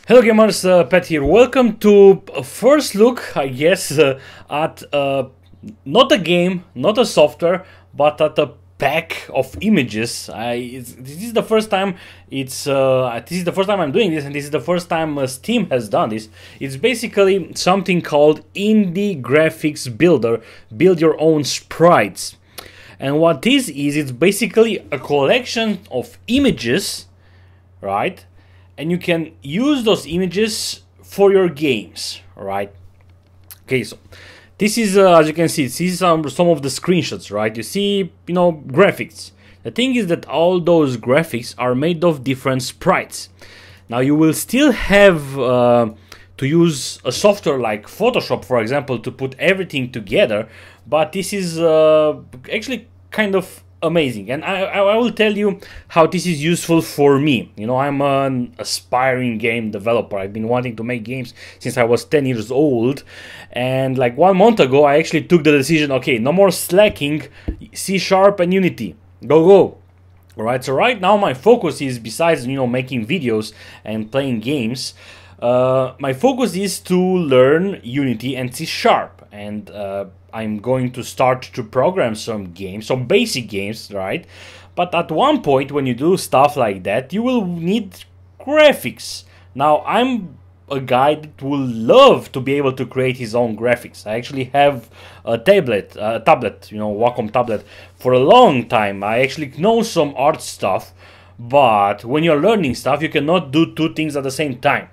Hello gamers, Pat here. Welcome to a first look, I guess, at not a game, not a software, but at a pack of images. This is the first time I'm doing this, and this is the first time Steam has done this. It's basically something called Indie Graphics Builder. Build your own sprites. And what this is, it's basically a collection of images, right? And you can use those images for your games, right? Okay, so this is, as you can see, this is some of the screenshots, right? You see, graphics. The thing is that all those graphics are made of different sprites. Now you will still have to use a software like Photoshop, for example, to put everything together, but this is actually kind of amazing, and I will tell you how this is useful for me. I'm an aspiring game developer. I've been wanting to make games since I was 10 years old, and like 1 month ago I actually took the decision, okay, no more slacking, C# and Unity, go. Alright, so right now my focus is, besides making videos and playing games, my focus is to learn Unity and C#, and I'm going to start to program some games, some basic games, right? But at one point, when you do stuff like that, you will need graphics. Now, I'm a guy that will love to be able to create his own graphics. I actually have a tablet, Wacom tablet, for a long time. I actually know some art stuff, but when you're learning stuff, you cannot do two things at the same time.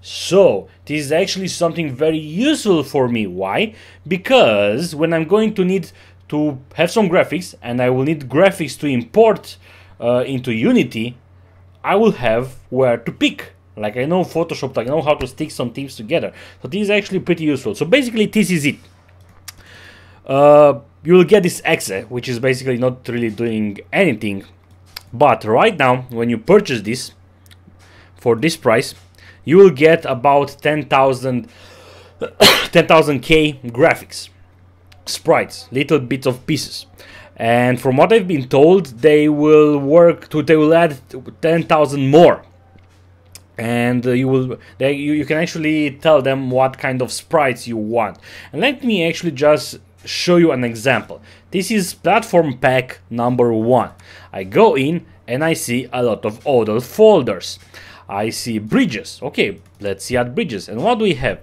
So, this is actually something very useful for me. Why? Because when I'm going to need to have some graphics, and I will need graphics to import into Unity, I will have where to pick. Like, I know Photoshop, I know how to stick some things together. So this is actually pretty useful. So basically this is it. You will get this exe, which is basically not really doing anything. But right now, when you purchase this, for this price, you will get about 10,000 10,000k graphics, sprites, little bits of pieces. And from what I've been told, they will add 10,000 more. And you can actually tell them what kind of sprites you want. And let me actually just show you an example. This is platform pack number 1. I go in and I see a lot of other folders. I see bridges. Okay, let's see at bridges. And what do we have?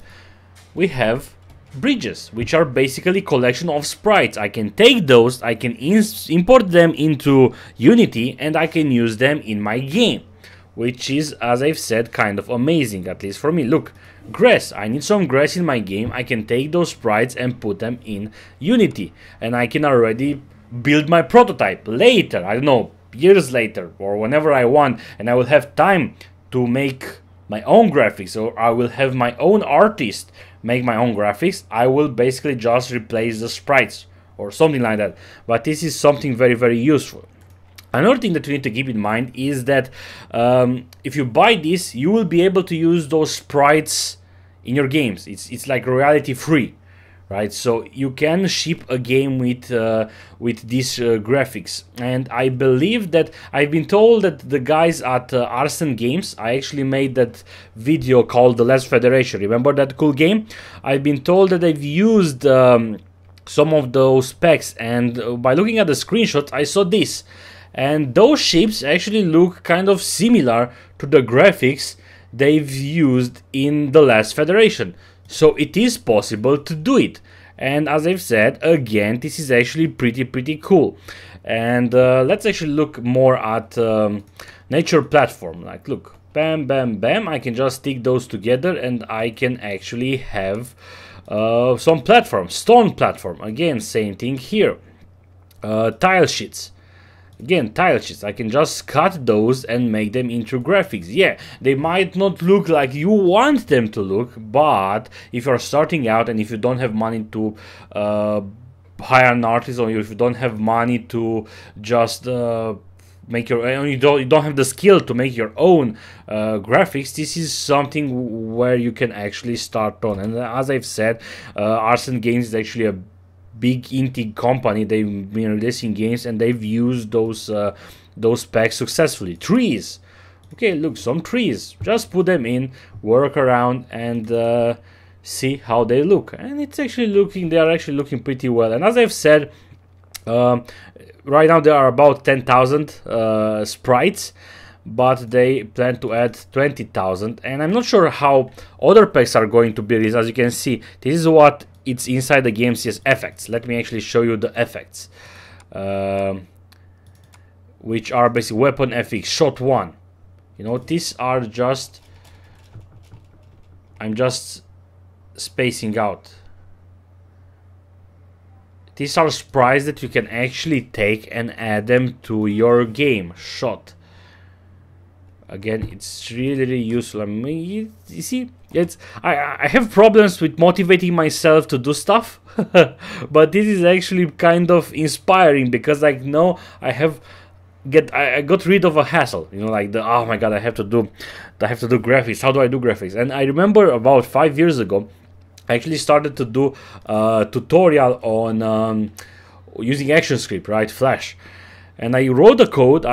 We have bridges, which are basically collection of sprites. I can take those, I can import them into Unity, and I can use them in my game, which is, as I've said, kind of amazing, at least for me. Look, grass. I need some grass in my game. I can take those sprites and put them in Unity, and I can already build my prototype later. I don't know, years later or whenever I want, and I will have time to make my own graphics, or I will have my own artist make my own graphics. I will basically just replace the sprites or something like that. But this is something very, very useful. Another thing that you need to keep in mind is that if you buy this, you will be able to use those sprites in your games. It's like royalty free, right? So you can ship a game with these graphics. And I believe that I've been told that the guys at Arson Games, I actually made that video called The Last Federation. Remember that cool game? I've been told that they've used some of those specs, and by looking at the screenshots, I saw this. And those ships actually look kind of similar to the graphics they've used in The Last Federation. So it is possible to do it. And as I've said, again, this is actually pretty cool. And let's actually look more at nature platform. Like, look, bam, bam, bam. I can just stick those together and I can actually have some platform, stone platform. Again, same thing here. Tile sheets. Again, tile sheets. I can just cut those and make them into graphics. Yeah, they might not look like you want them to look, but if you're starting out and if you don't have money to hire an artist, or if you don't have money to just make your own, you don't have the skill to make your own graphics, this is something where you can actually start on. And as I've said, Arson Games is actually a big indie company. They've been releasing games and they've used those packs successfully. Trees, Okay, look, some trees. Just put them in, work around, and see how they look. And it's actually looking, they are actually looking pretty well. And as I've said, right now there are about 10,000 sprites, but they plan to add 20,000. And I'm not sure how other packs are going to be released. As you can see, this is what it's inside the game's effects. Let me actually show you the effects, which are basically weapon FX, shot 1. You know, these are just, I'm just spacing out. These are sprites that you can actually take and add them to your game shot. Again, it's really useful. I mean, you see, I have problems with motivating myself to do stuff, but this is actually kind of inspiring because I know I got rid of a hassle. You know, like oh my god, I have to do graphics. How do I do graphics? And I remember about 5 years ago, I actually started to do a tutorial on using ActionScript, right, Flash, and I wrote the code.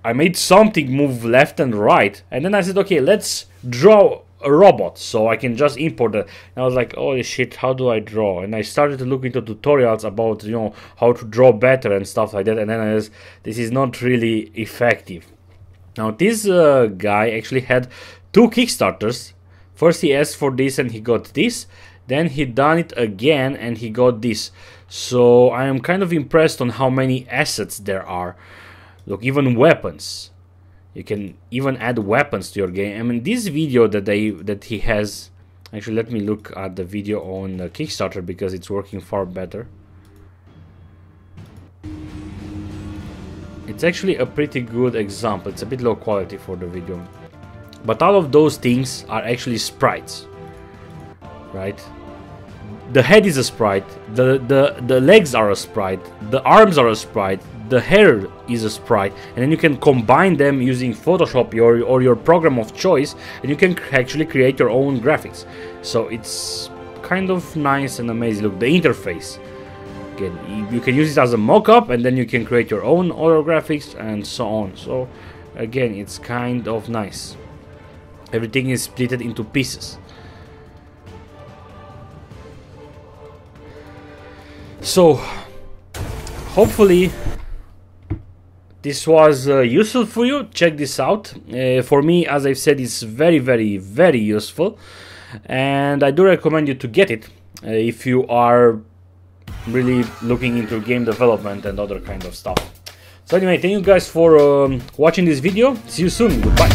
I made something move left and right, and then I said, okay, let's draw a robot, so I can just import it. And I was like, holy shit, how do I draw? And I started to look into tutorials about, you know, how to draw better and stuff like that, and then I was, this is not really effective. Now this guy actually had 2 Kickstarters. First he asked for this and he got this, then he done it again and he got this. So I am kind of impressed on how many assets there are. Look, even weapons. You can even add weapons to your game. I mean, this video that he has, actually let me look at the video on Kickstarter because it's working far better. It's actually a pretty good example. It's a bit low quality for the video, but all of those things are actually sprites, right? The head is a sprite, the legs are a sprite, the arms are a sprite, the hair is a sprite, and then you can combine them using Photoshop or your program of choice, and you can actually create your own graphics. So it's kind of nice and amazing. Look, the interface. Again, you can use it as a mock-up, and then you can create your own other graphics and so on. So again, it's kind of nice. Everything is split into pieces. So hopefully this was useful for you. Check this out. For me, as I've said, it's very useful, and I do recommend you to get it if you are really looking into game development and other kind of stuff. So anyway, thank you guys for watching this video. See you soon. Goodbye.